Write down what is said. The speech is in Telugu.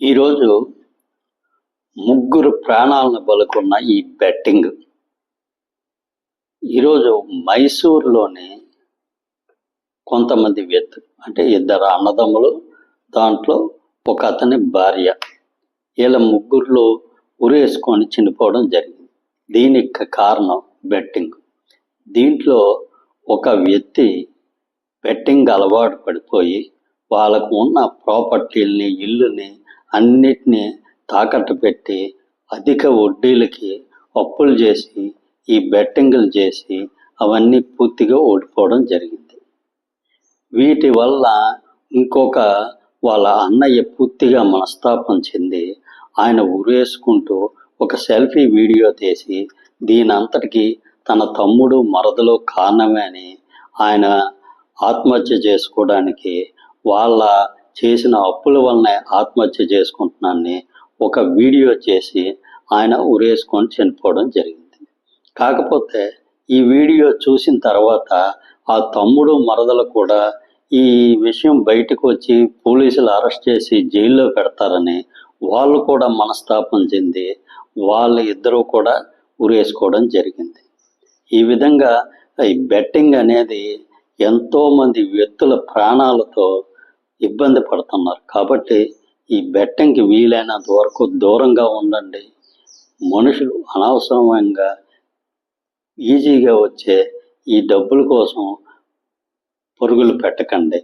ఈరోజు ముగ్గురు ప్రాణాలను బలుకున్న ఈ బెట్టింగ్ ఈరోజు మైసూరులోని కొంతమంది వ్యక్తులు అంటే ఇద్దరు అన్నదమ్ములు, దాంట్లో ఒక అతని భార్య, వీళ్ళ ముగ్గురులో ఉరేసుకొని చనిపోవడం జరిగింది. దీనికి కారణం బెట్టింగ్. దీంట్లో ఒక వ్యక్తి బెట్టింగ్ అలవాటు పడిపోయి వాళ్ళకు ఉన్న ప్రాపర్టీల్ని, ఇల్లుని అన్నిటినీ తాకట్టు పెట్టి అధిక వడ్డీలకి అప్పులు చేసి ఈ బెట్టింగులు చేసి అవన్నీ పూర్తిగా ఓడిపోవడం జరిగింది. వీటి వల్ల ఇంకొక వాళ్ళ అన్నయ్య పూర్తిగా మనస్తాపం చెంది ఆయన ఉరేసుకుంటూ ఒక సెల్ఫీ వీడియో తీసి దీనంతటికి తన తమ్ముడు మరదలు కారణమే అని ఆయన ఆత్మహత్య చేసుకోవడానికి వాళ్ళ చేసిన అప్పుల వల్లనే ఆత్మహత్య చేసుకుంటున్నానని ఒక వీడియో చేసి ఆయన ఉరేసుకొని చనిపోవడం జరిగింది. కాకపోతే ఈ వీడియో చూసిన తర్వాత ఆ తమ్ముడు మరదలు కూడా ఈ విషయం బయటకు వచ్చి పోలీసులు అరెస్ట్ చేసి జైల్లో పెడతారని వాళ్ళు కూడా మనస్తాపం చెంది వాళ్ళ ఇద్దరూ కూడా ఉరేసుకోవడం జరిగింది. ఈ విధంగా ఈ బెట్టింగ్ అనేది ఎంతోమంది వ్యక్తుల ప్రాణాలతో ఇబ్బంది పడుతున్నారు. కాబట్టి ఈ బెట్టింగ్కి వీలైనంత వరకు దూరంగా ఉండండి. మనుషులు అనవసరంగా ఈజీగా వచ్చే ఈ డబ్బుల కోసం పరుగులు పెట్టకండి.